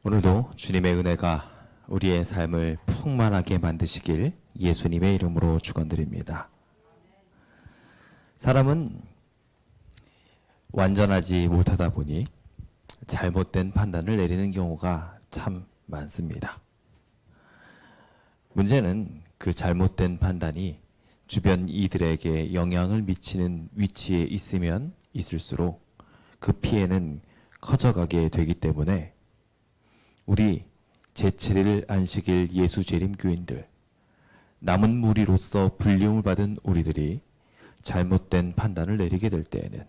오늘도 주님의 은혜가 우리의 삶을 풍만하게 만드시길 예수님의 이름으로 축원드립니다. 사람은 완전하지 못하다 보니 잘못된 판단을 내리는 경우가 참 많습니다. 문제는 그 잘못된 판단이 주변 이들에게 영향을 미치는 위치에 있으면 있을수록 그 피해는 커져가게 되기 때문에 우리 제7일 안식일 예수재림교인들, 남은 무리로서 불림을 받은 우리들이 잘못된 판단을 내리게 될 때에는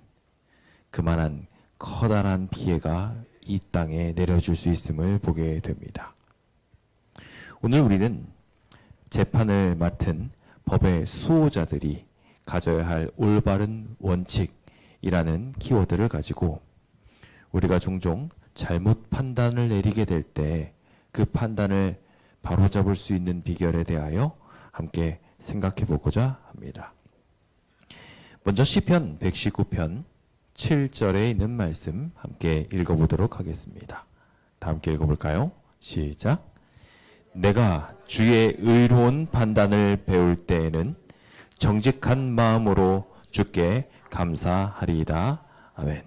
그만한 커다란 피해가 이 땅에 내려질 수 있음을 보게 됩니다. 오늘 우리는 재판을 맡은 법의 수호자들이 가져야 할 올바른 원칙이라는 키워드를 가지고 우리가 종종 잘못 판단을 내리게 될 때 그 판단을 바로잡을 수 있는 비결에 대하여 함께 생각해 보고자 합니다. 먼저 시편 119편 7절에 있는 말씀 함께 읽어보도록 하겠습니다. 다 함께 읽어볼까요? 시작. 내가 주의 의로운 판단을 배울 때에는 정직한 마음으로 주께 감사하리이다. 아멘.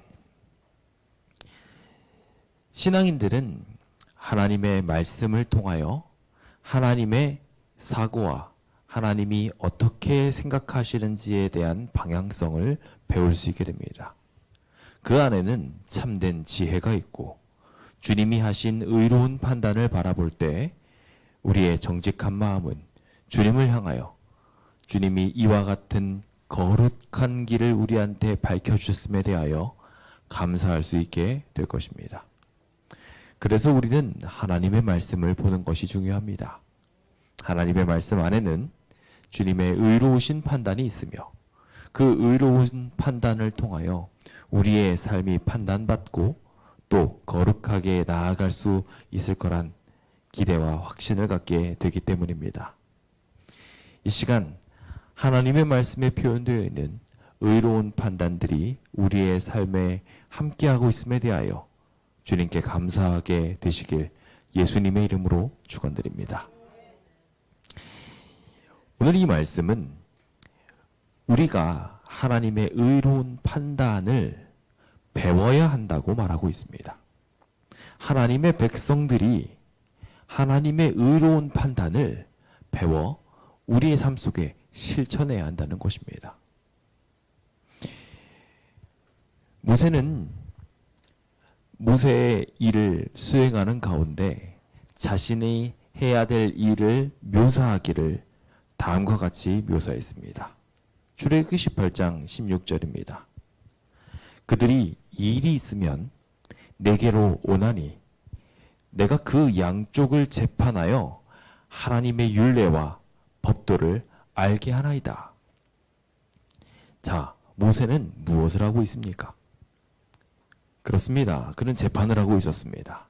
신앙인들은 하나님의 말씀을 통하여 하나님의 사고와 하나님이 어떻게 생각하시는지에 대한 방향성을 배울 수 있게 됩니다. 그 안에는 참된 지혜가 있고 주님이 하신 의로운 판단을 바라볼 때 우리의 정직한 마음은 주님을 향하여 주님이 이와 같은 거룩한 길을 우리한테 밝혀주셨음에 대하여 감사할 수 있게 될 것입니다. 그래서 우리는 하나님의 말씀을 보는 것이 중요합니다. 하나님의 말씀 안에는 주님의 의로우신 판단이 있으며 그 의로운 판단을 통하여 우리의 삶이 판단받고 또 거룩하게 나아갈 수 있을 거란 기대와 확신을 갖게 되기 때문입니다. 이 시간 하나님의 말씀에 표현되어 있는 의로운 판단들이 우리의 삶에 함께하고 있음에 대하여 주님께 감사하게 되시길 예수님의 이름으로 축원드립니다. 오늘 이 말씀은 우리가 하나님의 의로운 판단을 배워야 한다고 말하고 있습니다. 하나님의 백성들이 하나님의 의로운 판단을 배워 우리의 삶 속에 실천해야 한다는 것입니다. 모세는 모세의 일을 수행하는 가운데 자신이 해야 될 일을 묘사하기를 다음과 같이 묘사했습니다. 출애굽기 18장 16절입니다. 그들이 일이 있으면 내게로 오나니 내가 그 양쪽을 재판하여 하나님의 율례와 법도를 알게 하나이다. 자, 모세는 무엇을 하고 있습니까? 그렇습니다. 그는 재판을 하고 있었습니다.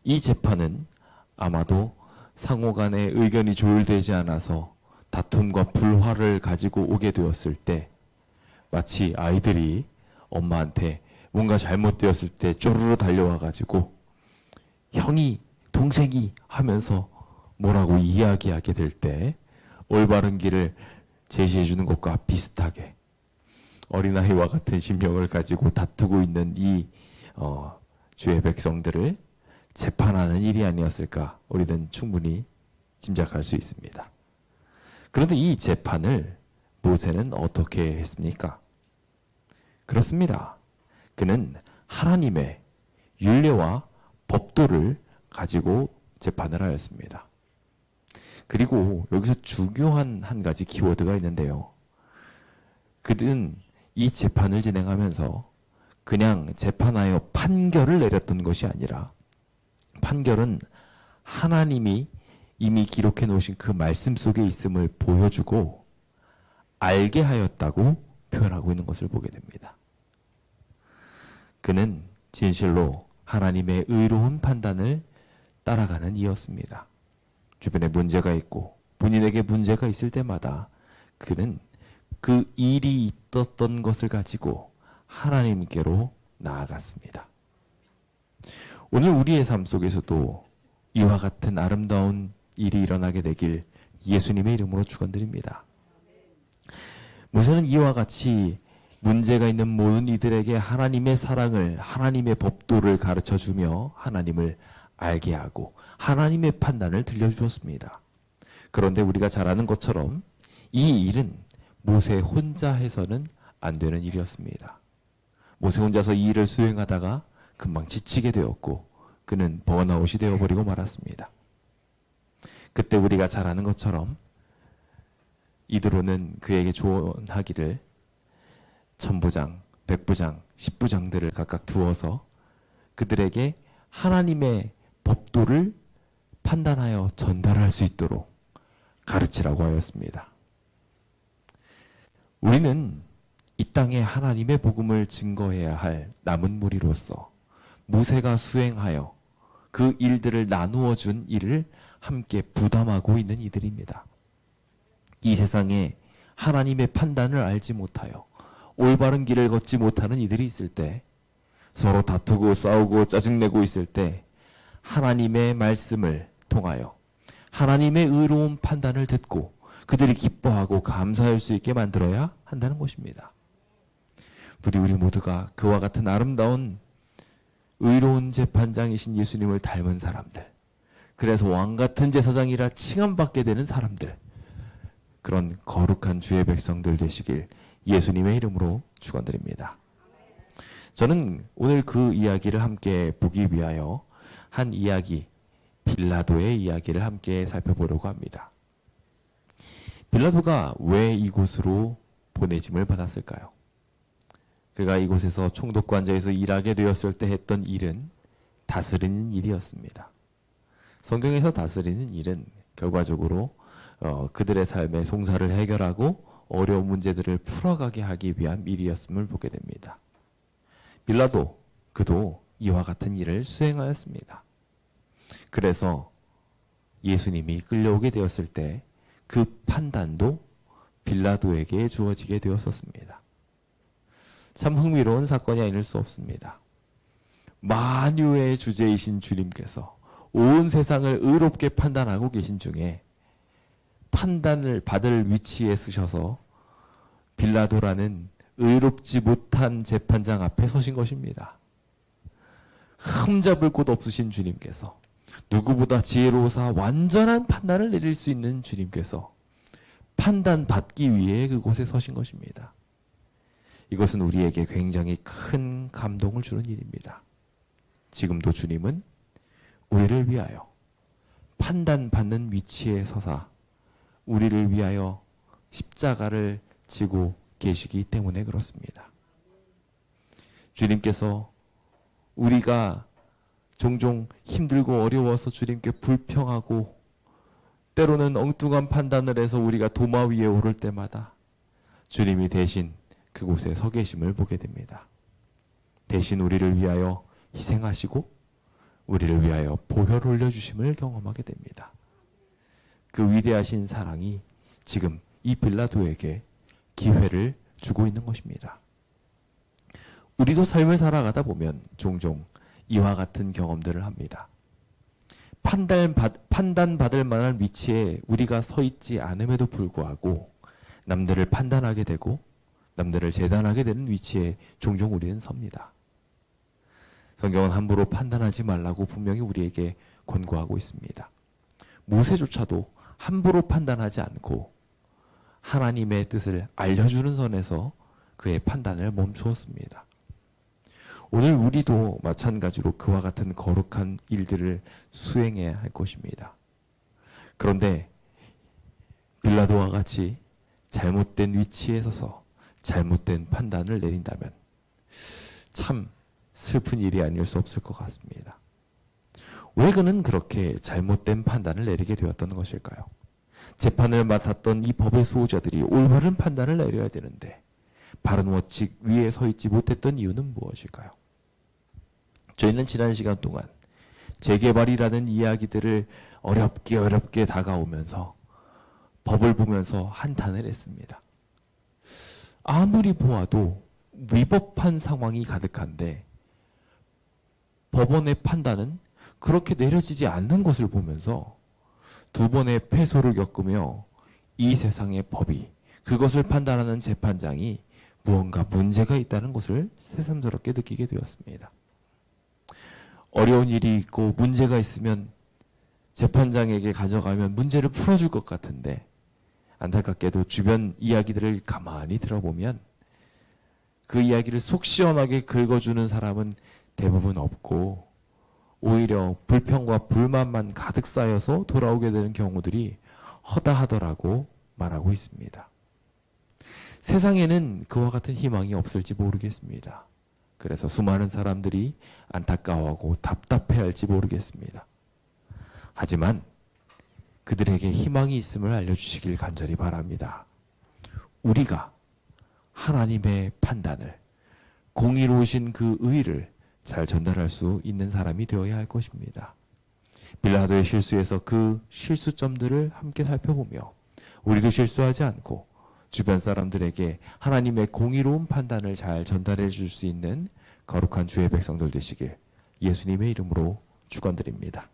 이 재판은 아마도 상호 간의 의견이 조율되지 않아서 다툼과 불화를 가지고 오게 되었을 때 마치 아이들이 엄마한테 뭔가 잘못되었을 때 쪼르르 달려와 가지고 형이 동생이 하면서 뭐라고 이야기하게 될 때 올바른 길을 제시해 주는 것과 비슷하게 어린아이와 같은 심령을 가지고 다투고 있는 이 주의 백성들을 재판하는 일이 아니었을까 우리는 충분히 짐작할 수 있습니다. 그런데 이 재판을 모세는 어떻게 했습니까? 그렇습니다. 그는 하나님의 율례와 법도를 가지고 재판을 하였습니다. 그리고 여기서 중요한 한 가지 키워드가 있는데요. 그는 이 재판을 진행하면서 그냥 재판하여 판결을 내렸던 것이 아니라 판결은 하나님이 이미 기록해 놓으신 그 말씀 속에 있음을 보여주고 알게 하였다고 표현하고 있는 것을 보게 됩니다. 그는 진실로 하나님의 의로운 판단을 따라가는 이였습니다. 주변에 문제가 있고 본인에게 문제가 있을 때마다 그는 그 일이 있었던 것을 가지고 하나님께로 나아갔습니다. 오늘 우리의 삶 속에서도 이와 같은 아름다운 일이 일어나게 되길 예수님의 이름으로 축원드립니다. 모세는 이와 같이 문제가 있는 모든 이들에게 하나님의 사랑을, 하나님의 법도를 가르쳐주며 하나님을 알게 하고 하나님의 판단을 들려주었습니다. 그런데 우리가 잘 아는 것처럼 이 일은 모세 혼자 해서는 안 되는 일이었습니다. 모세 혼자서 이 일을 수행하다가 금방 지치게 되었고 그는 번아웃이 되어버리고 말았습니다. 그때 우리가 잘 아는 것처럼 이드로는 그에게 조언하기를 천부장, 백부장, 십부장들을 각각 두어서 그들에게 하나님의 법도를 판단하여 전달할 수 있도록 가르치라고 하였습니다. 우리는 이 땅에 하나님의 복음을 증거해야 할 남은 무리로서 모세가 수행하여 그 일들을 나누어 준 일을 함께 부담하고 있는 이들입니다. 이 세상에 하나님의 판단을 알지 못하여 올바른 길을 걷지 못하는 이들이 있을 때, 서로 다투고 싸우고 짜증내고 있을 때 하나님의 말씀을 통하여 하나님의 의로운 판단을 듣고 그들이 기뻐하고 감사할 수 있게 만들어야 한다는 것입니다. 부디 우리 모두가 그와 같은 아름다운 의로운 재판장이신 예수님을 닮은 사람들, 그래서 왕같은 제사장이라 칭함받게 되는 사람들, 그런 거룩한 주의 백성들 되시길 예수님의 이름으로 축원드립니다. 저는 오늘 그 이야기를 함께 보기 위하여 한 이야기, 빌라도의 이야기를 함께 살펴보려고 합니다. 빌라도가 왜 이곳으로 보내짐을 받았을까요? 그가 이곳에서 총독관자에서 일하게 되었을 때 했던 일은 다스리는 일이었습니다. 성경에서 다스리는 일은 결과적으로 그들의 삶의 송사를 해결하고 어려운 문제들을 풀어가게 하기 위한 일이었음을 보게 됩니다. 빌라도, 그도 이와 같은 일을 수행하였습니다. 그래서 예수님이 끌려오게 되었을 때 그 판단도 빌라도에게 주어지게 되었었습니다. 참 흥미로운 사건이 아닐 수 없습니다. 만유의 주제이신 주님께서 온 세상을 의롭게 판단하고 계신 중에 판단을 받을 위치에 쓰셔서 빌라도라는 의롭지 못한 재판장 앞에 서신 것입니다. 흠잡을 곳 없으신 주님께서, 누구보다 지혜로우사 완전한 판단을 내릴 수 있는 주님께서 판단받기 위해 그곳에 서신 것입니다. 이것은 우리에게 굉장히 큰 감동을 주는 일입니다. 지금도 주님은 우리를 위하여 판단받는 위치에 서사 우리를 위하여 십자가를 지고 계시기 때문에 그렇습니다. 주님께서 우리가 종종 힘들고 어려워서 주님께 불평하고 때로는 엉뚱한 판단을 해서 우리가 도마 위에 오를 때마다 주님이 대신 그곳에 서 계심을 보게 됩니다. 대신 우리를 위하여 희생하시고 우리를 위하여 보혈을 올려주심을 경험하게 됩니다. 그 위대하신 사랑이 지금 이 빌라도에게 기회를 주고 있는 것입니다. 우리도 삶을 살아가다 보면 종종 이와 같은 경험들을 합니다. 판단받을 만한 위치에 우리가 서 있지 않음에도 불구하고 남들을 판단하게 되고 남들을 재단하게 되는 위치에 종종 우리는 섭니다. 성경은 함부로 판단하지 말라고 분명히 우리에게 권고하고 있습니다. 모세조차도 함부로 판단하지 않고 하나님의 뜻을 알려주는 선에서 그의 판단을 멈추었습니다. 오늘 우리도 마찬가지로 그와 같은 거룩한 일들을 수행해야 할 것입니다. 그런데 빌라도와 같이 잘못된 위치에 서서 잘못된 판단을 내린다면 참 슬픈 일이 아닐 수 없을 것 같습니다. 왜 그는 그렇게 잘못된 판단을 내리게 되었던 것일까요? 재판을 맡았던 이 법의 수호자들이 올바른 판단을 내려야 되는데 바른 원칙 위에 서 있지 못했던 이유는 무엇일까요? 저희는 지난 시간 동안 재개발이라는 이야기들을 어렵게 다가오면서 법을 보면서 한탄을 했습니다. 아무리 보아도 위법한 상황이 가득한데 법원의 판단은 그렇게 내려지지 않는 것을 보면서 두 번의 패소를 겪으며 이 세상의 법이, 그것을 판단하는 재판장이 무언가 문제가 있다는 것을 새삼스럽게 느끼게 되었습니다. 어려운 일이 있고 문제가 있으면 재판장에게 가져가면 문제를 풀어줄 것 같은데, 안타깝게도 주변 이야기들을 가만히 들어보면 그 이야기를 속 시원하게 긁어주는 사람은 대부분 없고, 오히려 불평과 불만만 가득 쌓여서 돌아오게 되는 경우들이 허다하더라고 말하고 있습니다. 세상에는 그와 같은 희망이 없을지 모르겠습니다. 그래서 수많은 사람들이 안타까워하고 답답해할지 모르겠습니다. 하지만 그들에게 희망이 있음을 알려주시길 간절히 바랍니다. 우리가 하나님의 판단을, 공의로우신 그 의를 잘 전달할 수 있는 사람이 되어야 할 것입니다. 빌라도의 실수에서 그 실수점들을 함께 살펴보며 우리도 실수하지 않고 주변 사람들에게 하나님의 공의로운 판단을 잘 전달해 줄 수 있는 거룩한 주의 백성들 되시길 예수님의 이름으로 축원드립니다.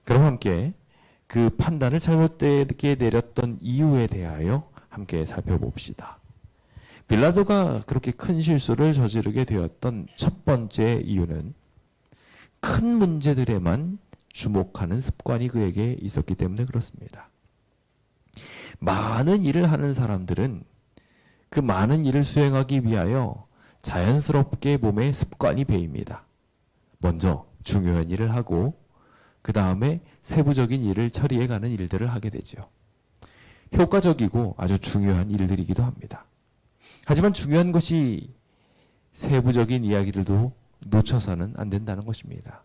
그럼 함께 그 판단을 잘못되게 내렸던 이유에 대하여 함께 살펴봅시다. 빌라도가 그렇게 큰 실수를 저지르게 되었던 첫 번째 이유는 큰 문제들에만 주목하는 습관이 그에게 있었기 때문에 그렇습니다. 많은 일을 하는 사람들은 그 많은 일을 수행하기 위하여 자연스럽게 몸에 습관이 배입니다. 먼저 중요한 일을 하고 그 다음에 세부적인 일을 처리해가는 일들을 하게 되죠. 효과적이고 아주 중요한 일들이기도 합니다. 하지만 중요한 것이 세부적인 이야기들도 놓쳐서는 안 된다는 것입니다.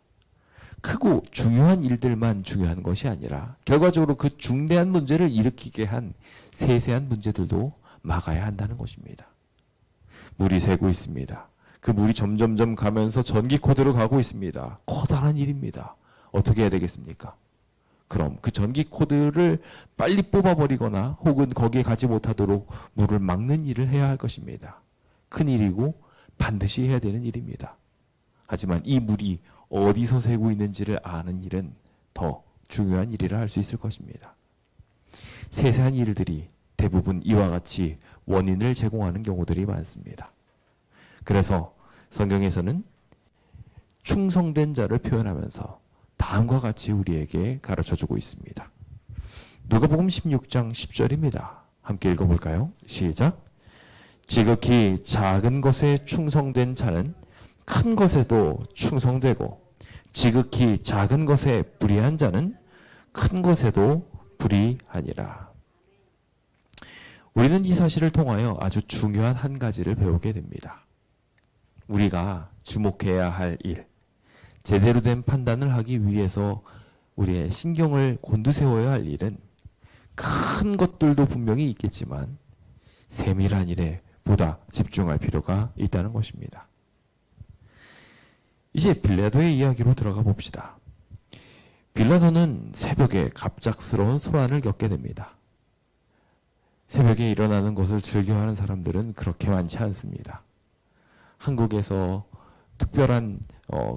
크고 중요한 일들만 중요한 것이 아니라 결과적으로 그 중대한 문제를 일으키게 한 세세한 문제들도 막아야 한다는 것입니다. 물이 새고 있습니다. 그 물이 점점점 가면서 전기 코드로 가고 있습니다. 커다란 일입니다. 어떻게 해야 되겠습니까? 그럼 그 전기 코드를 빨리 뽑아버리거나 혹은 거기에 가지 못하도록 물을 막는 일을 해야 할 것입니다. 큰 일이고 반드시 해야 되는 일입니다. 하지만 이 물이 어디서 새고 있는지를 아는 일은 더 중요한 일이라 할 수 있을 것입니다. 세세한 일들이 대부분 이와 같이 원인을 제공하는 경우들이 많습니다. 그래서 성경에서는 충성된 자를 표현하면서 다음과 같이 우리에게 가르쳐주고 있습니다. 누가복음 16장 10절입니다. 함께 읽어볼까요? 시작. 지극히 작은 것에 충성된 자는 큰 것에도 충성되고 지극히 작은 것에 불의한 자는 큰 것에도 불의하니라. 우리는 이 사실을 통하여 아주 중요한 한 가지를 배우게 됩니다. 우리가 주목해야 할 일, 제대로 된 판단을 하기 위해서 우리의 신경을 곤두세워야 할 일은 큰 것들도 분명히 있겠지만 세밀한 일에 보다 집중할 필요가 있다는 것입니다. 이제 빌라도의 이야기로 들어가 봅시다. 빌라도는 새벽에 갑작스러운 소란을 겪게 됩니다. 새벽에 일어나는 것을 즐겨하는 사람들은 그렇게 많지 않습니다. 한국에서 특별한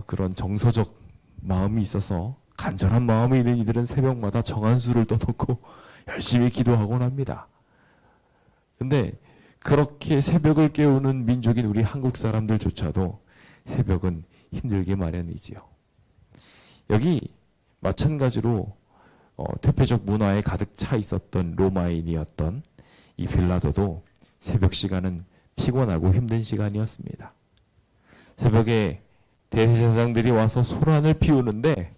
그런 정서적 마음이 있어서 간절한 마음이 있는 이들은 새벽마다 정한수를 떠놓고 열심히 기도하곤 합니다. 근데 그렇게 새벽을 깨우는 민족인 우리 한국 사람들조차도 새벽은 힘들게 마련이지요. 여기 마찬가지로 퇴폐적 문화에 가득 차 있었던 로마인이었던 이 빌라도도 새벽 시간은 피곤하고 힘든 시간이었습니다. 새벽에 대제사장들이 와서 소란을 피우는데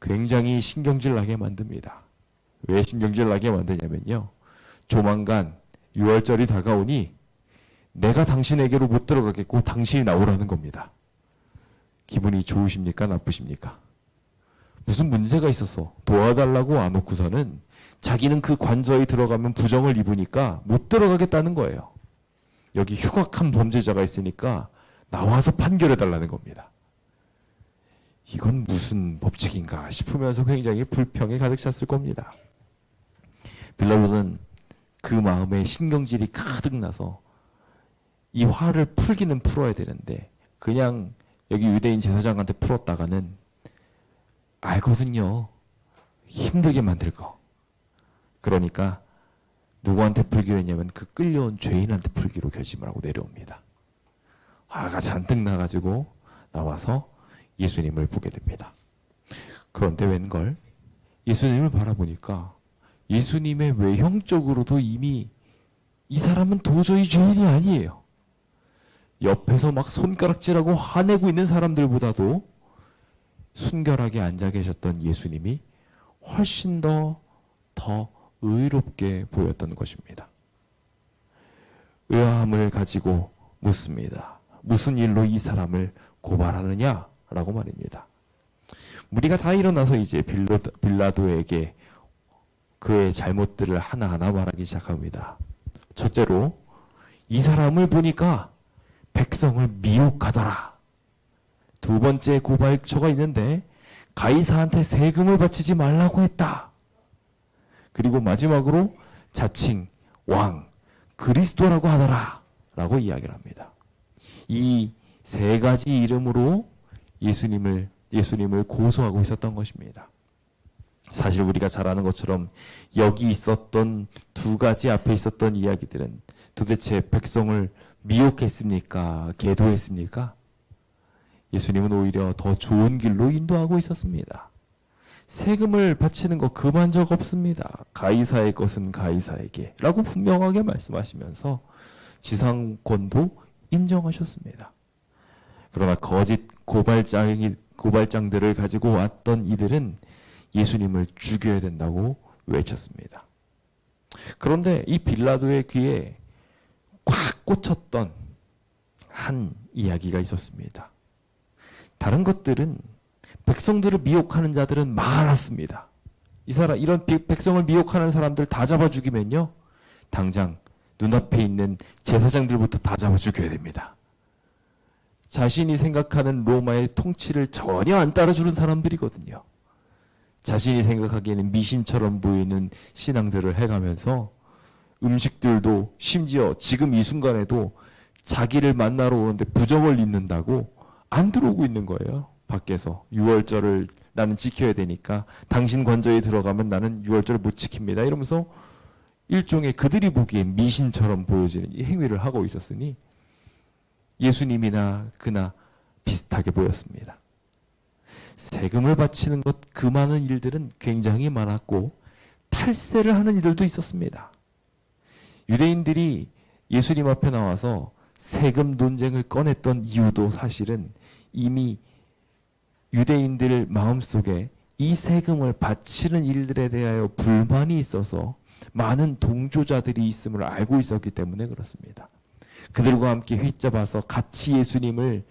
굉장히 신경질 나게 만듭니다. 왜 신경질 나게 만드냐면요. 조만간 6월절이 다가오니 내가 당신에게로 못 들어가겠고 당신이 나오라는 겁니다. 기분이 좋으십니까? 나쁘십니까? 무슨 문제가 있어서 도와달라고 안 놓고서는 자기는 그 관저에 들어가면 부정을 입으니까 못 들어가겠다는 거예요. 여기 흉악한 범죄자가 있으니까 나와서 판결해달라는 겁니다. 이건 무슨 법칙인가 싶으면서 굉장히 불평에 가득 찼을 겁니다. 빌라도는 그 마음에 신경질이 가득 나서 이 화를 풀기는 풀어야 되는데 그냥 여기 유대인 제사장한테 풀었다가는 알거든요. 힘들게 만들 거. 그러니까 누구한테 풀기로 했냐면 그 끌려온 죄인한테 풀기로 결심을 하고 내려옵니다. 화가 잔뜩 나가지고 나와서 예수님을 보게 됩니다. 그런데 웬걸 예수님을 바라보니까 예수님의 외형적으로도 이미 이 사람은 도저히 죄인이 아니에요. 옆에서 막 손가락질하고 화내고 있는 사람들보다도 순결하게 앉아 계셨던 예수님이 훨씬 더 의롭게 보였던 것입니다. 의아함을 가지고 묻습니다. 무슨 일로 이 사람을 고발하느냐라고 말입니다. 무리가 다 일어나서 이제 빌라도에게 그의 잘못들을 하나하나 말하기 시작합니다. 첫째로 이 사람을 보니까 백성을 미혹하더라. 두 번째 고발처가 있는데 가이사한테 세금을 바치지 말라고 했다. 그리고 마지막으로 자칭 왕 그리스도라고 하더라 라고 이야기를 합니다. 이 세 가지 이름으로 예수님을 고소하고 있었던 것입니다. 사실 우리가 잘 아는 것처럼 여기 있었던 두 가지 앞에 있었던 이야기들은 도대체 백성을 미혹했습니까? 계도했습니까? 예수님은 오히려 더 좋은 길로 인도하고 있었습니다. 세금을 바치는 거 그만 적 없습니다. 가이사의 것은 가이사에게 라고 분명하게 말씀하시면서 지상권도 인정하셨습니다. 그러나 거짓 고발장들을 가지고 왔던 이들은 예수님을 죽여야 된다고 외쳤습니다. 그런데 이 빌라도의 귀에 꽉 꽂혔던 한 이야기가 있었습니다. 다른 것들은 백성들을 미혹하는 자들은 많았습니다. 이런 백성을 미혹하는 사람들 다 잡아 죽이면요, 당장 눈앞에 있는 제사장들부터 다 잡아 죽여야 됩니다. 자신이 생각하는 로마의 통치를 전혀 안 따라주는 사람들이거든요. 자신이 생각하기에는 미신처럼 보이는 신앙들을 해가면서 음식들도 심지어 지금 이 순간에도 자기를 만나러 오는데 부정을 입는다고 안 들어오고 있는 거예요. 밖에서 유월절을 나는 지켜야 되니까 당신 관저에 들어가면 나는 유월절을 못 지킵니다. 이러면서 일종의 그들이 보기엔 미신처럼 보여지는 이 행위를 하고 있었으니 예수님이나 그나 비슷하게 보였습니다. 세금을 바치는 것 그 많은 일들은 굉장히 많았고 탈세를 하는 이들도 있었습니다. 유대인들이 예수님 앞에 나와서 세금 논쟁을 꺼냈던 이유도 사실은 이미 유대인들 마음속에 이 세금을 바치는 일들에 대하여 불만이 있어서 많은 동조자들이 있음을 알고 있었기 때문에 그렇습니다. 그들과 함께 휘잡아서 같이 예수님을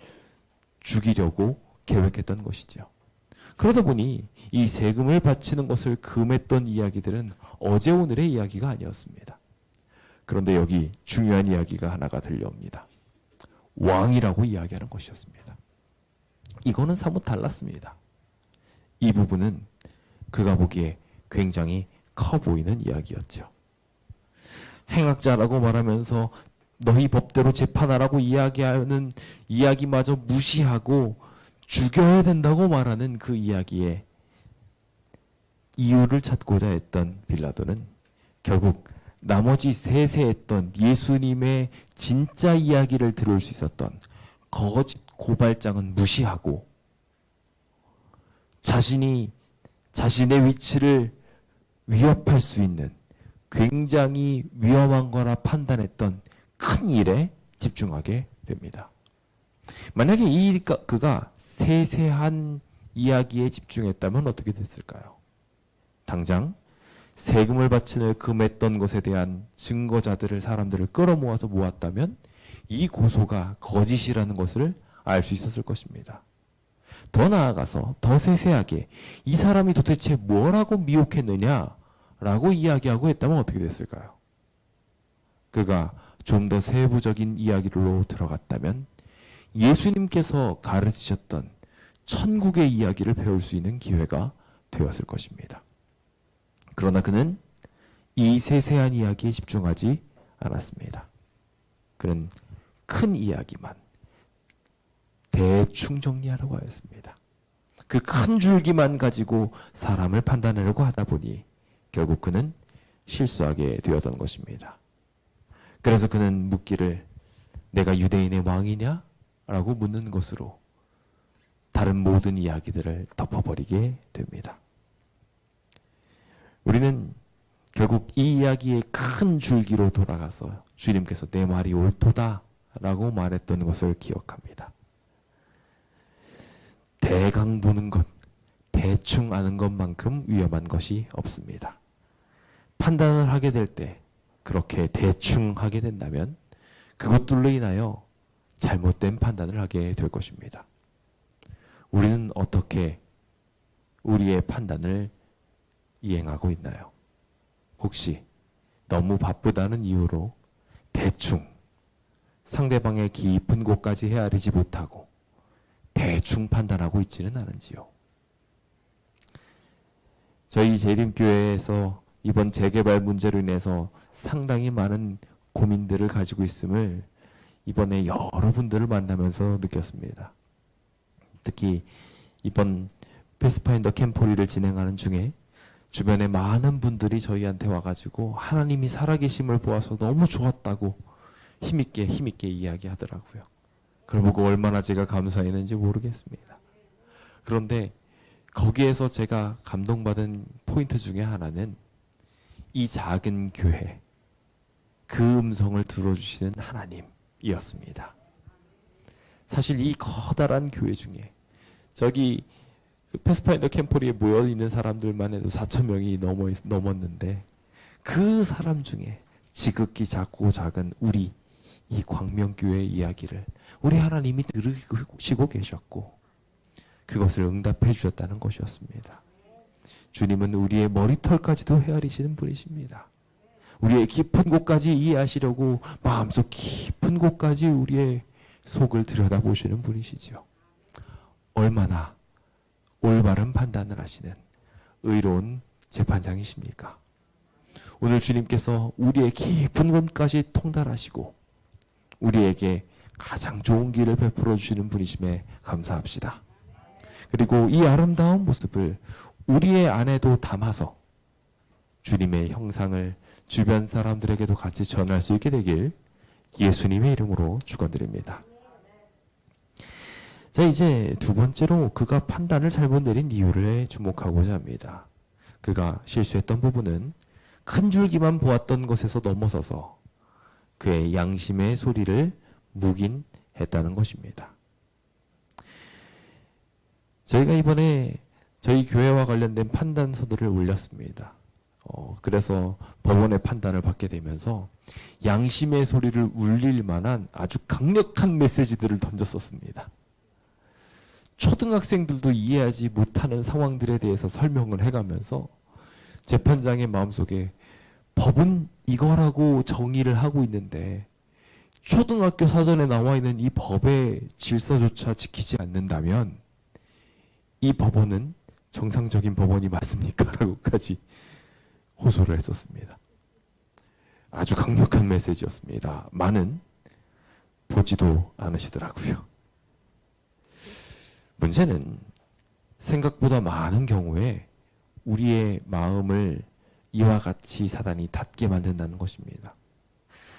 죽이려고 계획했던 것이죠. 그러다 보니 이 세금을 바치는 것을 금했던 이야기들은 어제 오늘의 이야기가 아니었습니다. 그런데 여기 중요한 이야기가 하나가 들려옵니다. 왕이라고 이야기하는 것이었습니다. 이거는 사뭇 달랐습니다. 이 부분은 그가 보기에 굉장히 커 보이는 이야기였죠. 행악자라고 말하면서 너희 법대로 재판하라고 이야기하는 이야기마저 무시하고 죽여야 된다고 말하는 그 이야기에 이유를 찾고자 했던 빌라도는 결국 나머지 세세했던 예수님의 진짜 이야기를 들을 수 있었던 거짓 고발장은 무시하고 자신의 위치를 위협할 수 있는 굉장히 위험한 거라 판단했던 큰 일에 집중하게 됩니다. 만약에 그가 세세한 이야기에 집중했다면 어떻게 됐을까요? 당장 세금을 바치는 금했던 것에 대한 증거자들을 사람들을 끌어모아서 모았다면 이 고소가 거짓이라는 것을 알 수 있었을 것입니다. 더 나아가서 더 세세하게 이 사람이 도대체 뭐라고 미혹했느냐라고 이야기하고 했다면 어떻게 됐을까요? 그가 좀 더 세부적인 이야기로 들어갔다면 예수님께서 가르치셨던 천국의 이야기를 배울 수 있는 기회가 되었을 것입니다. 그러나 그는 이 세세한 이야기에 집중하지 않았습니다. 그는 큰 이야기만, 대충 정리하라고 하였습니다. 그 큰 줄기만 가지고 사람을 판단하려고 하다 보니 결국 그는 실수하게 되었던 것입니다. 그래서 그는 묻기를 내가 유대인의 왕이냐? 라고 묻는 것으로 다른 모든 이야기들을 덮어버리게 됩니다. 우리는 결국 이 이야기의 큰 줄기로 돌아가서 주님께서 내 말이 옳도다 라고 말했던 것을 기억합니다. 대강 보는 것, 대충 아는 것만큼 위험한 것이 없습니다. 판단을 하게 될 때 그렇게 대충 하게 된다면 그것들로 인하여 잘못된 판단을 하게 될 것입니다. 우리는 어떻게 우리의 판단을 이행하고 있나요? 혹시 너무 바쁘다는 이유로 대충 상대방의 깊은 곳까지 헤아리지 못하고 대충 판단하고 있지는 않은지요? 저희 재림교회에서 이번 재개발 문제로 인해서 상당히 많은 고민들을 가지고 있음을 이번에 여러분들을 만나면서 느꼈습니다. 특히 이번 패스파인더 캠포리를 진행하는 중에 주변에 많은 분들이 저희한테 와가지고 하나님이 살아계심을 보아서 너무 좋았다고 힘있게 이야기하더라고요. 그걸 보고 얼마나 제가 감사했는지 모르겠습니다. 그런데 거기에서 제가 감동받은 포인트 중에 하나는 이 작은 교회, 그 음성을 들어주시는 하나님이었습니다. 사실 이 커다란 교회 중에 저기 패스파인더 캠포리에 모여있는 사람들만 해도 4,000명이 넘었는데 그 사람 중에 지극히 작고 작은 우리 이 광명교회의 이야기를 우리 하나님이 들으시고 계셨고 그것을 응답해 주셨다는 것이었습니다. 주님은 우리의 머리털까지도 헤아리시는 분이십니다. 우리의 깊은 곳까지 이해하시려고 마음속 깊은 곳까지 우리의 속을 들여다보시는 분이시죠. 얼마나 올바른 판단을 하시는 의로운 재판장이십니까? 오늘 주님께서 우리의 깊은 곳까지 통달하시고 우리에게 가장 좋은 길을 베풀어 주시는 분이심에 감사합시다. 그리고 이 아름다운 모습을 우리의 안에도 담아서 주님의 형상을 주변 사람들에게도 같이 전할 수 있게 되길 예수님의 이름으로 축원드립니다. 자, 이제 두 번째로 그가 판단을 잘못 내린 이유를 주목하고자 합니다. 그가 실수했던 부분은 큰 줄기만 보았던 것에서 넘어서서 그의 양심의 소리를 묵인했다는 것입니다. 저희가 이번에 저희 교회와 관련된 판단서들을 올렸습니다. 그래서 법원의 판단을 받게 되면서 양심의 소리를 울릴 만한 아주 강력한 메시지들을 던졌었습니다. 초등학생들도 이해하지 못하는 상황들에 대해서 설명을 해가면서 재판장의 마음속에 법은 이거라고 정의를 하고 있는데 초등학교 사전에 나와 있는 이 법의 질서조차 지키지 않는다면 이 법원은 정상적인 법원이 맞습니까? 라고까지 호소를 했었습니다. 아주 강력한 메시지였습니다. 많은 보지도 않으시더라고요. 문제는 생각보다 많은 경우에 우리의 마음을 이와 같이 사단이 닫게 만든다는 것입니다.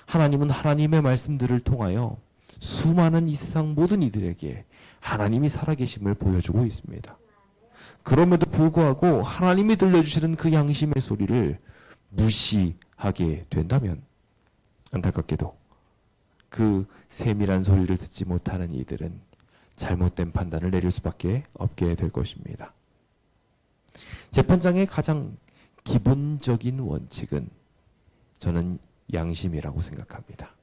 하나님은 하나님의 말씀들을 통하여 수많은 이 세상 모든 이들에게 하나님이 살아계심을 보여주고 있습니다. 그럼에도 불구하고 하나님이 들려주시는 그 양심의 소리를 무시하게 된다면 안타깝게도 그 세밀한 소리를 듣지 못하는 이들은 잘못된 판단을 내릴 수밖에 없게 될 것입니다. 재판장의 가장 기본적인 원칙은 저는 양심이라고 생각합니다.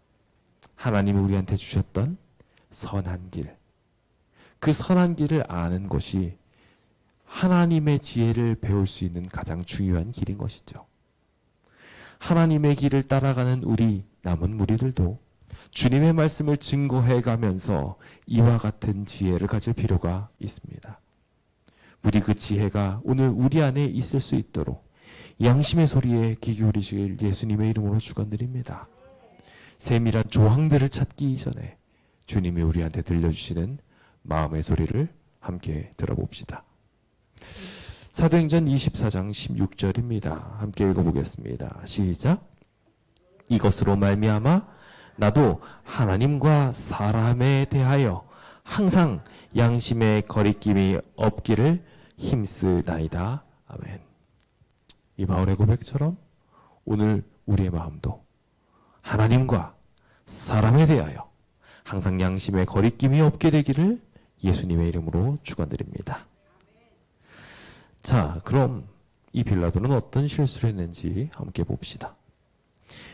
하나님이 우리한테 주셨던 선한 길, 그 선한 길을 아는 것이 하나님의 지혜를 배울 수 있는 가장 중요한 길인 것이죠. 하나님의 길을 따라가는 우리 남은 무리들도 주님의 말씀을 증거해 가면서 이와 같은 지혜를 가질 필요가 있습니다. 우리 그 지혜가 오늘 우리 안에 있을 수 있도록 양심의 소리에 귀 기울이시길 예수님의 이름으로 축원드립니다. 세밀한 조항들을 찾기 이전에 주님이 우리한테 들려주시는 마음의 소리를 함께 들어봅시다. 사도행전 24장 16절입니다. 함께 읽어보겠습니다. 시작. 이것으로 말미암아 나도 하나님과 사람에 대하여 항상 양심의 거리낌이 없기를 힘쓰나이다. 아멘. 이 바울의 고백처럼 오늘 우리의 마음도 하나님과 사람에 대하여 항상 양심의 거리낌이 없게 되기를 예수님의 이름으로 축원드립니다. 자, 그럼 이 빌라도는 어떤 실수를 했는지 함께 봅시다.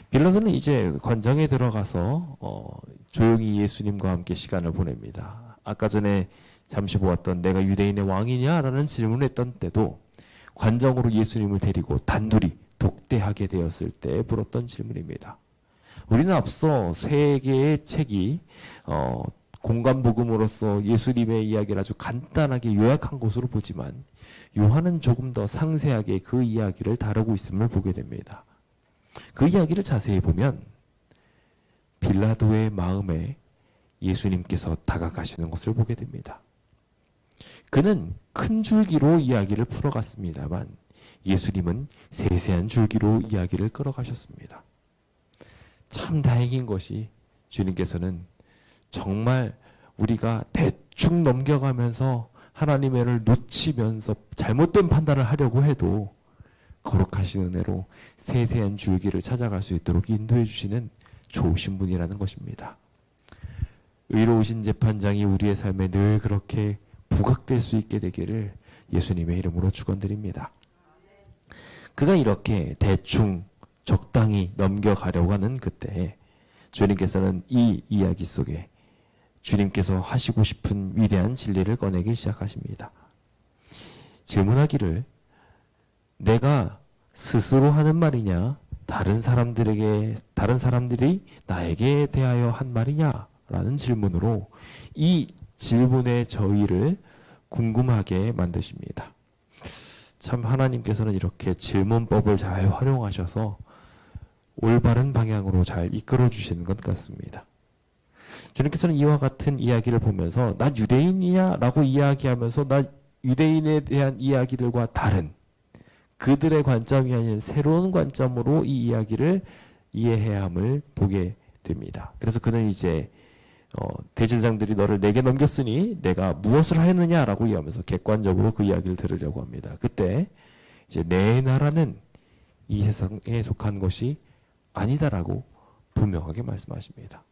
빌라도는 이제 관장에 들어가서 조용히 예수님과 함께 시간을 보냅니다. 아까 전에 잠시 보았던 내가 유대인의 왕이냐라는 질문을 했던 때도 관장으로 예수님을 데리고 단둘이 독대하게 되었을 때 물었던 질문입니다. 우리는 앞서 세 개의 책이 공간복음으로서 예수님의 이야기를 아주 간단하게 요약한 것으로 보지만 요한은 조금 더 상세하게 그 이야기를 다루고 있음을 보게 됩니다. 그 이야기를 자세히 보면 빌라도의 마음에 예수님께서 다가가시는 것을 보게 됩니다. 그는 큰 줄기로 이야기를 풀어갔습니다만 예수님은 세세한 줄기로 이야기를 끌어가셨습니다. 참 다행인 것이 주님께서는 정말 우리가 대충 넘겨가면서 하나님의 은혜를 놓치면서 잘못된 판단을 하려고 해도 거룩하신 은혜로 세세한 줄기를 찾아갈 수 있도록 인도해 주시는 좋으신 분이라는 것입니다. 의로우신 재판장이 우리의 삶에 늘 그렇게 부각될 수 있게 되기를 예수님의 이름으로 축원드립니다. 그가 이렇게 대충 적당히 넘겨가려고 하는 그때에 주님께서는 이 이야기 속에 주님께서 하시고 싶은 위대한 진리를 꺼내기 시작하십니다. 질문하기를 내가 스스로 하는 말이냐 다른 사람들이 나에게 대하여 한 말이냐라는 질문으로 이 질문의 저희를 궁금하게 만드십니다. 참 하나님께서는 이렇게 질문법을 잘 활용하셔서 올바른 방향으로 잘 이끌어 주시는 것 같습니다. 주님께서는 이와 같은 이야기를 보면서 나 유대인이야? 라고 이야기하면서 나 유대인에 대한 이야기들과 다른 그들의 관점이 아닌 새로운 관점으로 이 이야기를 이해해야 함을 보게 됩니다. 그래서 그는 이제 대제사장들이 너를 내게 넘겼으니 내가 무엇을 하였느냐라고 이야기하면서 객관적으로 그 이야기를 들으려고 합니다. 그때 이제 내 나라는 이 세상에 속한 것이 아니다라고 분명하게 말씀하십니다.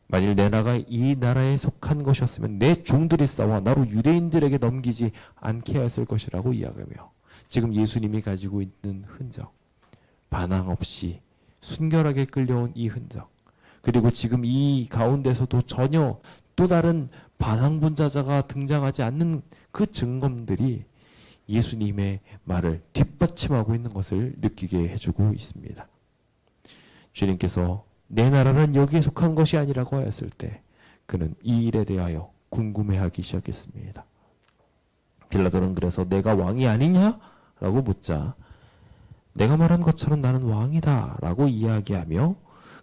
만일 내 나라가 이 나라에 속한 것이었으면 내 종들이 싸워 나로 유대인들에게 넘기지 않게 했을 것이라고 이야기하며 지금 예수님이 가지고 있는 흔적, 반항 없이 순결하게 끌려온 이 흔적, 그리고 지금 이 가운데서도 전혀 또 다른 반항 분자자가 등장하지 않는 그 증거들이 예수님의 말을 뒷받침하고 있는 것을 느끼게 해주고 있습니다. 주님께서 내 나라는 여기에 속한 것이 아니라고 하였을 때 그는 이 일에 대하여 궁금해하기 시작했습니다. 빌라도는 그래서 내가 왕이 아니냐? 라고 묻자 내가 말한 것처럼 나는 왕이다 라고 이야기하며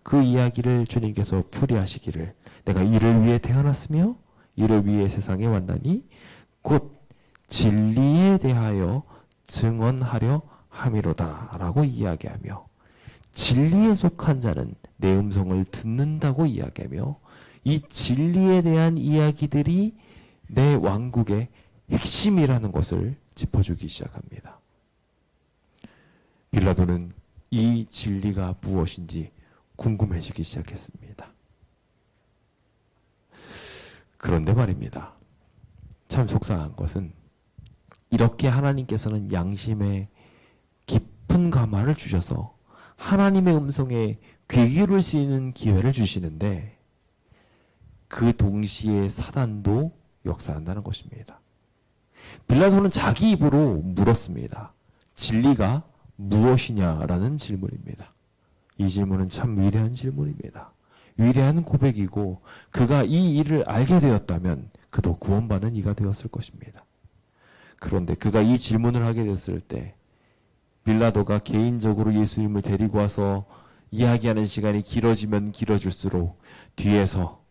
그 이야기를 주님께서 풀이하시기를 내가 이를 위해 태어났으며 이를 위해 세상에 왔나니 곧 진리에 대하여 증언하려 함이로다 라고 이야기하며 진리에 속한 자는 내 음성을 듣는다고 이야기하며 이 진리에 대한 이야기들이 내 왕국의 핵심이라는 것을 짚어주기 시작합니다. 빌라도는 이 진리가 무엇인지 궁금해지기 시작했습니다. 그런데 말입니다. 참 속상한 것은 이렇게 하나님께서는 양심에 깊은 감화를 주셔서 하나님의 음성에 귀 기울일 수 있는 기회를 주시는데 그 동시에 사단도 역사한다는 것입니다. 빌라도는 자기 입으로 물었습니다. 진리가 무엇이냐라는 질문입니다. 이 질문은 참 위대한 질문입니다. 위대한 고백이고 그가 이 일을 알게 되었다면 그도 구원받는 이가 되었을 것입니다. 그런데 그가 이 질문을 하게 됐을 때 빌라도가 개인적으로 예수님을 데리고 와서 이야기하는 시간이 길어지면 길어질수록 뒤에서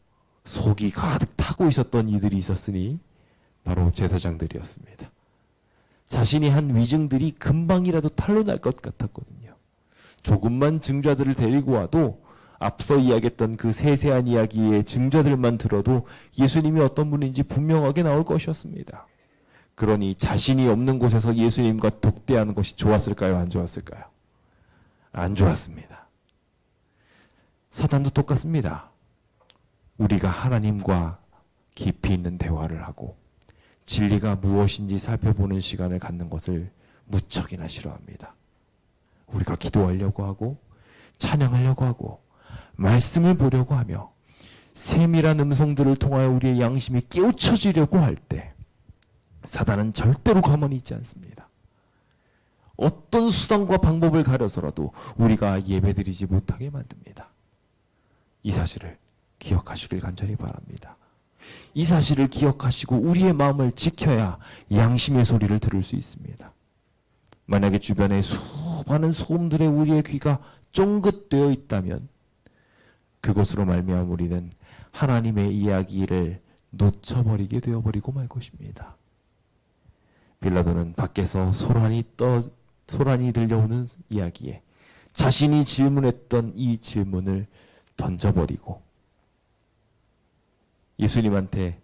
속이 가득 타고 있었던 이들이 있었으니 바로 제사장들이었습니다. 자신이 한 위증들이 금방이라도 탄로 날 것 같았거든요. 조금만 증자들을 데리고 와도 앞서 이야기했던 그 세세한 이야기의 증자들만 들어도 예수님이 어떤 분인지 분명하게 나올 것이었습니다. 그러니 자신이 없는 곳에서 예수님과 독대하는 것이 좋았을까요? 안 좋았을까요? 안 좋았습니다. 사단도 똑같습니다. 우리가 하나님과 깊이 있는 대화를 하고 진리가 무엇인지 살펴보는 시간을 갖는 것을 무척이나 싫어합니다. 우리가 기도하려고 하고 찬양하려고 하고 말씀을 보려고 하며 세밀한 음성들을 통하여 우리의 양심이 깨우쳐지려고 할 때 사단은 절대로 가만히 있지 않습니다. 어떤 수단과 방법을 가려서라도 우리가 예배드리지 못하게 만듭니다. 이 사실을 기억하시길 간절히 바랍니다. 이 사실을 기억하시고 우리의 마음을 지켜야 양심의 소리를 들을 수 있습니다. 만약에 주변에 수많은 소음들에 우리의 귀가 쫑긋되어 있다면 그것으로 말미암아 우리는 하나님의 이야기를 놓쳐버리게 되어버리고 말 것입니다. 빌라도는 밖에서 소란이 들려오는 이야기에 자신이 질문했던 이 질문을 던져버리고 예수님한테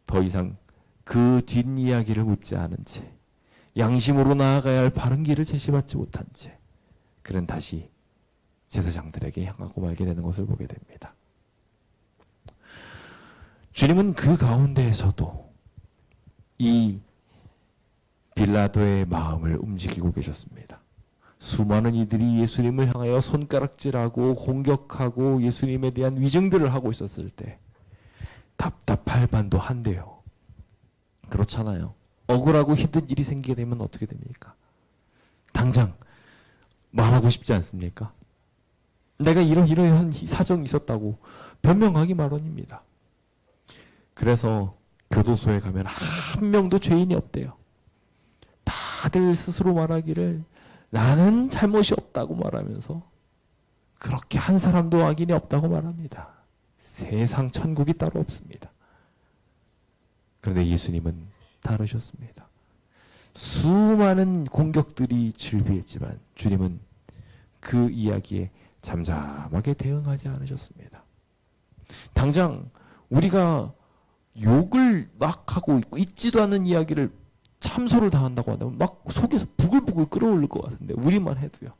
더 이상 그 뒷이야기를 묻지 않은 채 양심으로 나아가야 할 바른 길을 제시받지 못한 채 그는 다시 제사장들에게 향하고 말게 되는 것을 보게 됩니다. 주님은 그 가운데에서도 이 빌라도의 마음을 움직이고 계셨습니다. 수많은 이들이 예수님을 향하여 손가락질하고 공격하고 예수님에 대한 위증들을 하고 있었을 때 답답할 만도 한데요. 그렇잖아요. 억울하고 힘든 일이 생기게 되면 어떻게 됩니까? 당장 말하고 싶지 않습니까? 내가 이러한 사정이 있었다고 변명하기 마련입니다. 그래서 교도소에 가면 한 명도 죄인이 없대요. 다들 스스로 말하기를 나는 잘못이 없다고 말하면서 그렇게 한 사람도 악인이 없다고 말합니다. 세상 천국이 따로 없습니다. 그런데 예수님은 다르셨습니다. 수많은 공격들이 질비했지만 주님은 그 이야기에 잠잠하게 대응하지 않으셨습니다. 당장 우리가 욕을 막 하고 있지도 않은 이야기를 참소를 당한다고 한다면 막 속에서 부글부글 끓어오를 것 같은데 우리만 해도요.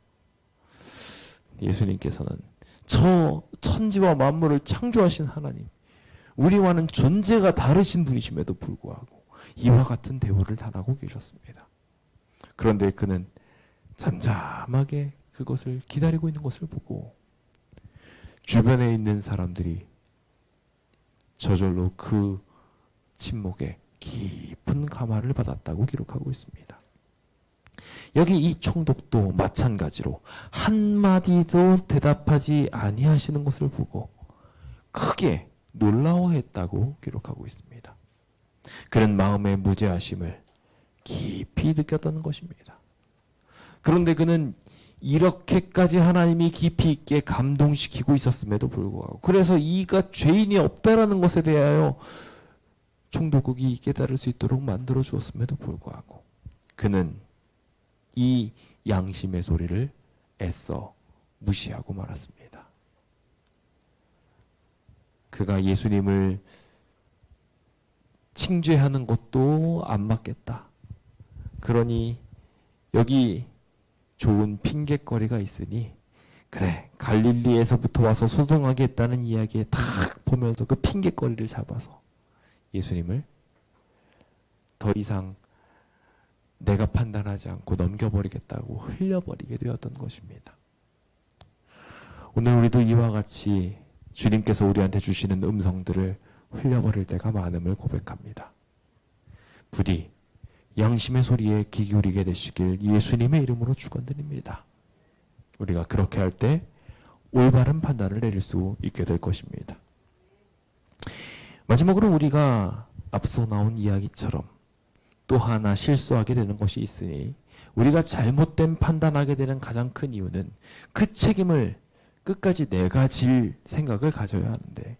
예수님께서는 저 천지와 만물을 창조하신 하나님, 우리와는 존재가 다르신 분이심에도 불구하고 이와 같은 대우를 당하고 계셨습니다. 그런데 그는 잠잠하게 그것을 기다리고 있는 것을 보고 주변에 있는 사람들이 저절로 그 침묵에 깊은 감화를 받았다고 기록하고 있습니다. 여기 이 총독도 마찬가지로 한마디도 대답하지 아니하시는 것을 보고 크게 놀라워했다고 기록하고 있습니다. 그는 마음의 무죄하심을 깊이 느꼈던 것입니다. 그런데 그는 이렇게까지 하나님이 깊이 있게 감동시키고 있었음에도 불구하고 그래서 이가 죄인이 없다라는 것에 대하여 총독국이 깨달을 수 있도록 만들어 주었음에도 불구하고 그는 이 양심의 소리를 애써 무시하고 말았습니다. 그가 예수님을 칭죄하는 것도 안 맞겠다. 그러니 여기 좋은 핑곗거리가 있으니 그래 갈릴리에서부터 와서 소동하게 했다는 이야기에 딱 보면서 그 핑곗거리를 잡아서 예수님을 더 이상 내가 판단하지 않고 넘겨버리겠다고 흘려버리게 되었던 것입니다. 오늘 우리도 이와 같이 주님께서 우리한테 주시는 음성들을 흘려버릴 때가 많음을 고백합니다. 부디 양심의 소리에 귀 기울이게 되시길 예수님의 이름으로 축원드립니다. 우리가 그렇게 할 때 올바른 판단을 내릴 수 있게 될 것입니다. 마지막으로 우리가 앞서 나온 이야기처럼 또 하나 실수하게 되는 것이 있으니 우리가 잘못된 판단하게 되는 가장 큰 이유는 그 책임을 끝까지 내가 질 생각을 가져야 하는데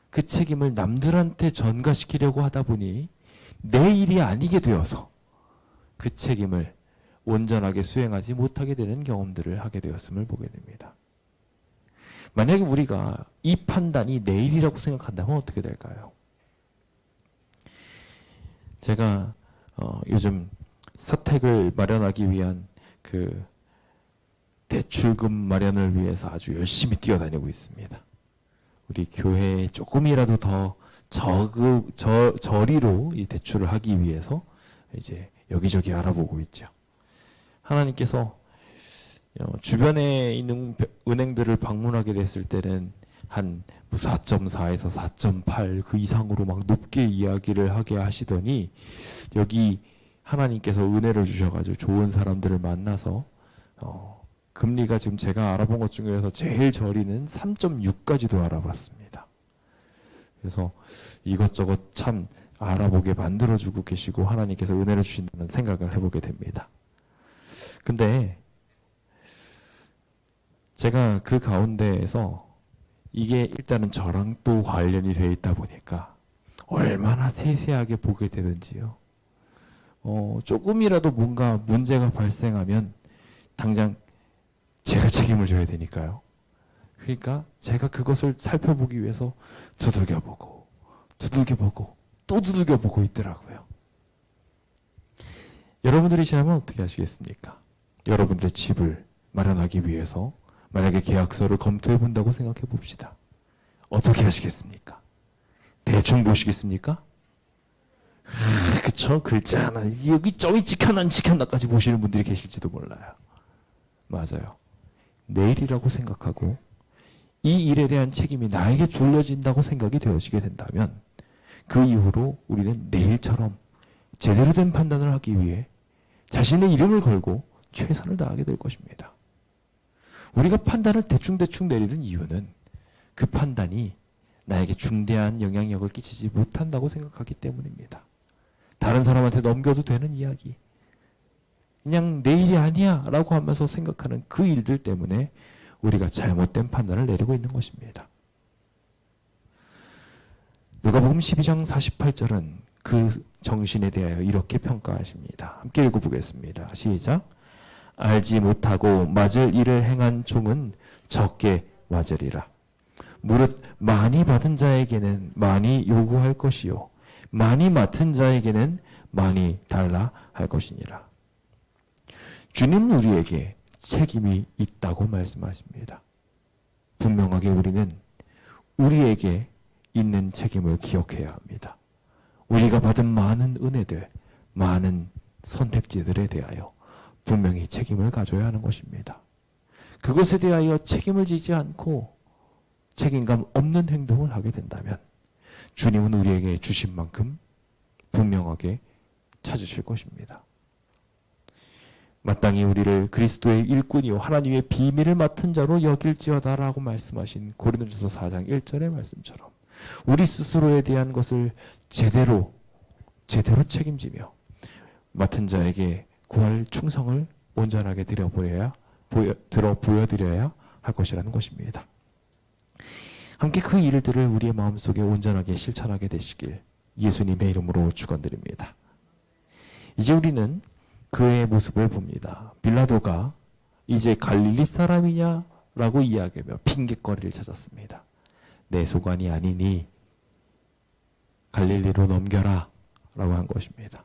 그 책임을 남들한테 전가시키려고 하다 보니 내 일이 아니게 되어서 그 책임을 온전하게 수행하지 못하게 되는 경험들을 하게 되었음을 보게 됩니다. 만약에 우리가 이 판단이 내 일이라고 생각한다면 어떻게 될까요? 제가 요즘 서택을 마련하기 위한 그 대출금 마련을 위해서 아주 열심히 뛰어다니고 있습니다. 우리 교회에 조금이라도 더 저리로 이 대출을 하기 위해서 이제 여기저기 알아보고 있죠. 하나님께서 주변에 있는 은행들을 방문하게 됐을 때는 한 4.4에서 4.8 그 이상으로 막 높게 이야기를 하게 하시더니 여기 하나님께서 은혜를 주셔가지고 좋은 사람들을 만나서 금리가 지금 제가 알아본 것 중에서 제일 저리는 3.6까지도 알아봤습니다. 그래서 이것저것 참 알아보게 만들어주고 계시고 하나님께서 은혜를 주신다는 생각을 해보게 됩니다. 근데 제가 그 가운데에서 이게 일단은 저랑 또 관련이 되어 있다 보니까 얼마나 세세하게 보게 되는지요. 조금이라도 뭔가 문제가 발생하면 당장 제가 책임을 져야 되니까요. 그러니까 제가 그것을 살펴보기 위해서 두들겨보고 또 두들겨보고 있더라고요. 여러분들이시라면 어떻게 하시겠습니까? 여러분들의 집을 마련하기 위해서 만약에 계약서를 검토해 본다고 생각해 봅시다. 어떻게 하시겠습니까? 대충 보시겠습니까? 그쵸? 글자 하나 여기 저기 찍혔나 안 찍혔나까지 보시는 분들이 계실지도 몰라요. 맞아요. 내일이라고 생각하고 이 일에 대한 책임이 나에게 돌려진다고 생각이 되어지게 된다면 그 이후로 우리는 내일처럼 제대로 된 판단을 하기 위해 자신의 이름을 걸고 최선을 다하게 될 것입니다. 우리가 판단을 대충대충 내리는 이유는 그 판단이 나에게 중대한 영향력을 끼치지 못한다고 생각하기 때문입니다. 다른 사람한테 넘겨도 되는 이야기, 그냥 내 일이 아니야 라고 하면서 생각하는 그 일들 때문에 우리가 잘못된 판단을 내리고 있는 것입니다. 누가복음 12장 48절은 그 정신에 대하여 이렇게 평가하십니다. 함께 읽어보겠습니다. 시작. 알지 못하고 맞을 일을 행한 종은 적게 맞으리라. 무릇 많이 받은 자에게는 많이 요구할 것이요 많이 맡은 자에게는 많이 달라 할 것이니라. 주님은 우리에게 책임이 있다고 말씀하십니다. 분명하게 우리는 우리에게 있는 책임을 기억해야 합니다. 우리가 받은 많은 은혜들, 많은 선택지들에 대하여 분명히 책임을 가져야 하는 것입니다. 그것에 대하여 책임을 지지 않고 책임감 없는 행동을 하게 된다면 주님은 우리에게 주신 만큼 분명하게 찾으실 것입니다. 마땅히 우리를 그리스도의 일꾼이요 하나님의 비밀을 맡은 자로 여길지어다라고 말씀하신 고린도전서 4장 1절의 말씀처럼 우리 스스로에 대한 것을 제대로 책임지며 맡은 자에게 구할 충성을 온전하게 보여드려야 할 것이라는 것입니다. 함께 그 일들을 우리의 마음속에 온전하게 실천하게 되시길 예수님의 이름으로 축원드립니다. 이제 우리는 그의 모습을 봅니다. 빌라도가 이제 갈릴리 사람이냐라고 이야기하며 핑계거리를 찾았습니다. 내 소관이 아니니 갈릴리로 넘겨라 라고 한 것입니다.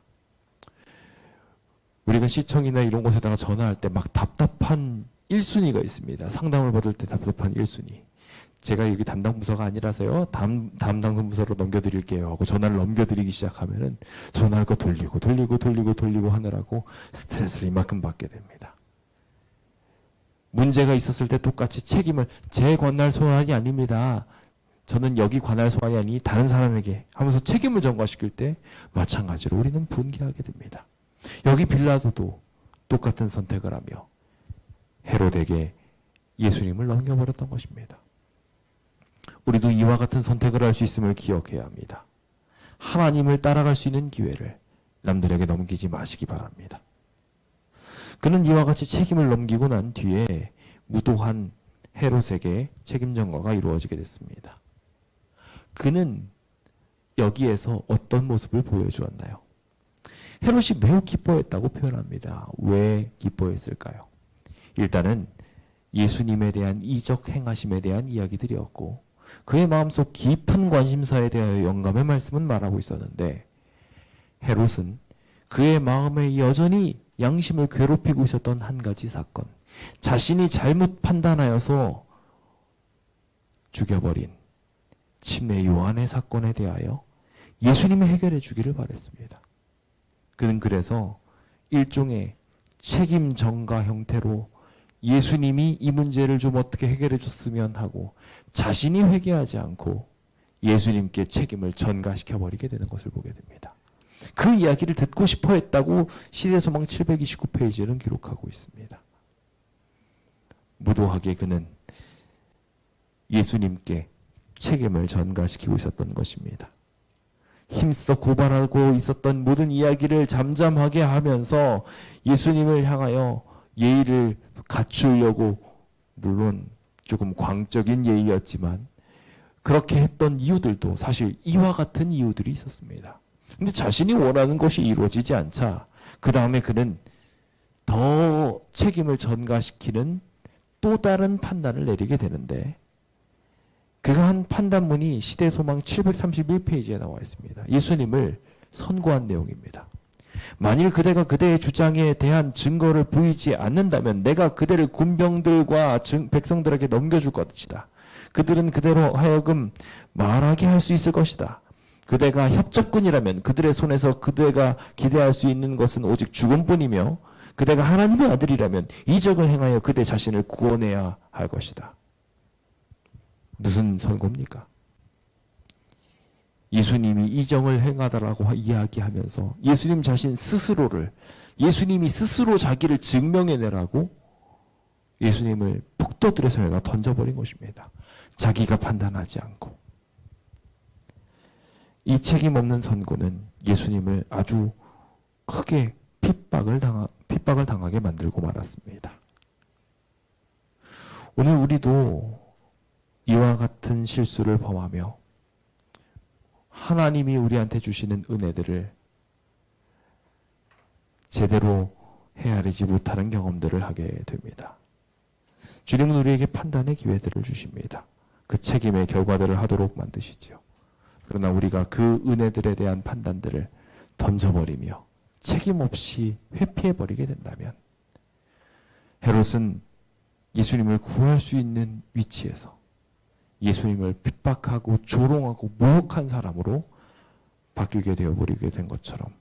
우리가 시청이나 이런 곳에다가 전화할 때 막 답답한 1순위가 있습니다. 상담을 받을 때 답답한 1순위. 제가 여기 담당 부서가 아니라서요. 담당 부서로 넘겨드릴게요 하고 전화를 넘겨드리기 시작하면은 전화를 돌리고 하느라고 스트레스를 이만큼 받게 됩니다. 문제가 있었을 때 똑같이 책임을 제 관할 소환이 아닙니다. 저는 여기 관할 소환이 아니 다른 사람에게 하면서 책임을 전가시킬 때 마찬가지로 우리는 분개하게 됩니다. 여기 빌라도도 똑같은 선택을 하며 헤롯에게 예수님을 넘겨버렸던 것입니다. 우리도 이와 같은 선택을 할 수 있음을 기억해야 합니다. 하나님을 따라갈 수 있는 기회를 남들에게 넘기지 마시기 바랍니다. 그는 이와 같이 책임을 넘기고 난 뒤에 무도한 헤롯에게 책임 전가가 이루어지게 됐습니다. 그는 여기에서 어떤 모습을 보여주었나요? 헤롯이 매우 기뻐했다고 표현합니다. 왜 기뻐했을까요? 일단은 예수님에 대한 이적 행하심에 대한 이야기들이었고 그의 마음속 깊은 관심사에 대하여 영감의 말씀은 말하고 있었는데 헤롯은 그의 마음에 여전히 양심을 괴롭히고 있었던 한 가지 사건, 자신이 잘못 판단하여서 죽여버린 침례 요한의 사건에 대하여 예수님이 해결해 주기를 바랬습니다. 그는 그래서 일종의 책임 전가 형태로 예수님이 이 문제를 좀 어떻게 해결해 줬으면 하고 자신이 회개하지 않고 예수님께 책임을 전가시켜 버리게 되는 것을 보게 됩니다. 그 이야기를 듣고 싶어 했다고 시대소망 729페이지에는 기록하고 있습니다. 무도하게 그는 예수님께 책임을 전가시키고 있었던 것입니다. 힘써 고발하고 있었던 모든 이야기를 잠잠하게 하면서 예수님을 향하여 예의를 갖추려고, 물론 조금 광적인 예의였지만 그렇게 했던 이유들도 사실 이와 같은 이유들이 있었습니다. 근데 자신이 원하는 것이 이루어지지 않자 그 다음에 그는 더 책임을 전가시키는 또 다른 판단을 내리게 되는데 그가 한 판단문이 시대소망 731페이지에 나와 있습니다. 예수님을 선고한 내용입니다. 만일 그대가 그대의 주장에 대한 증거를 보이지 않는다면 내가 그대를 군병들과 백성들에게 넘겨줄 것이다. 그들은 그대로 하여금 말하게 할 수 있을 것이다. 그대가 협작꾼이라면 그들의 손에서 그대가 기대할 수 있는 것은 오직 죽음뿐이며 그대가 하나님의 아들이라면 이적을 행하여 그대 자신을 구원해야 할 것이다. 무슨 선고입니까? 예수님이 이적을 행하다라고 이야기하면서 예수님 자신 스스로를, 예수님이 스스로 자기를 증명해내라고 예수님을 폭도들에서 던져버린 것입니다. 자기가 판단하지 않고. 이 책임 없는 선고는 예수님을 아주 크게 핍박을 당하게 만들고 말았습니다. 오늘 우리도 이와 같은 실수를 범하며 하나님이 우리한테 주시는 은혜들을 제대로 헤아리지 못하는 경험들을 하게 됩니다. 주님은 우리에게 판단의 기회들을 주십니다. 그 책임의 결과들을 하도록 만드시지요. 그러나 우리가 그 은혜들에 대한 판단들을 던져버리며 책임 없이 회피해버리게 된다면 헤롯은 예수님을 구할 수 있는 위치에서 예수님을 핍박하고 조롱하고 모욕한 사람으로 바뀌게 되어버리게 된 것처럼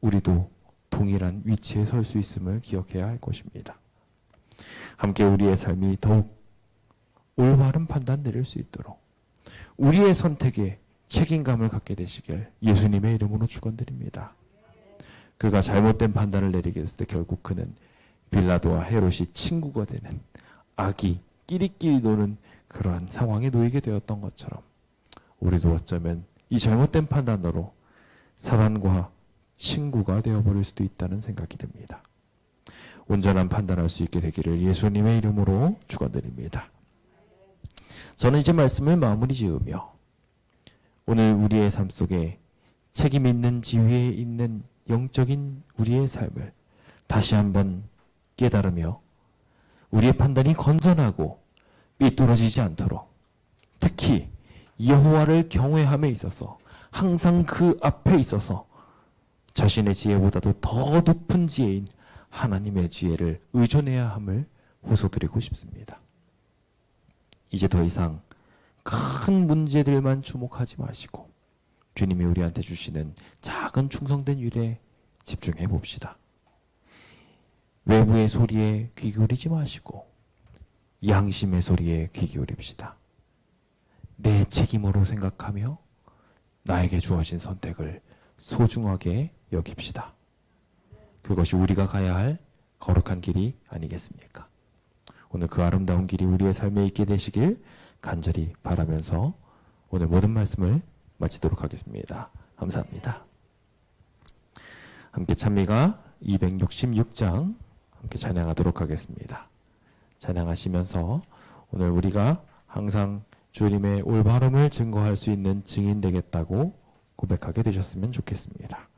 우리도 동일한 위치에 설 수 있음을 기억해야 할 것입니다. 함께 우리의 삶이 더욱 올바른 판단 내릴 수 있도록 우리의 선택에 책임감을 갖게 되시길 예수님의 이름으로 축원드립니다. 그가 잘못된 판단을 내리게 됐을 때 결국 그는 빌라도와 헤롯이 친구가 되는 악이 끼리끼리 노는 그러한 상황에 놓이게 되었던 것처럼 우리도 어쩌면 이 잘못된 판단으로 사단과 친구가 되어버릴 수도 있다는 생각이 듭니다. 온전한 판단할 수 있게 되기를 예수님의 이름으로 축원드립니다. 저는 이제 말씀을 마무리 지으며 오늘 우리의 삶 속에 책임 있는 지위에 있는 영적인 우리의 삶을 다시 한번 깨달으며 우리의 판단이 건전하고 삐뚤어지지 않도록 특히 여호와를 경외함에 있어서 항상 그 앞에 있어서 자신의 지혜보다도 더 높은 지혜인 하나님의 지혜를 의존해야 함을 호소드리고 싶습니다. 이제 더 이상 큰 문제들만 주목하지 마시고 주님이 우리한테 주시는 작은 충성된 일에 집중해 봅시다. 외부의 소리에 귀 기울이지 마시고 양심의 소리에 귀 기울입시다. 내 책임으로 생각하며 나에게 주어진 선택을 소중하게 여깁시다. 그것이 우리가 가야 할 거룩한 길이 아니겠습니까? 오늘 그 아름다운 길이 우리의 삶에 있게 되시길 간절히 바라면서 오늘 모든 말씀을 마치도록 하겠습니다. 감사합니다. 함께 찬미가 266장 함께 찬양하도록 하겠습니다. 찬양하시면서 오늘 우리가 항상 주님의 올바름을 증거할 수 있는 증인 되겠다고 고백하게 되셨으면 좋겠습니다.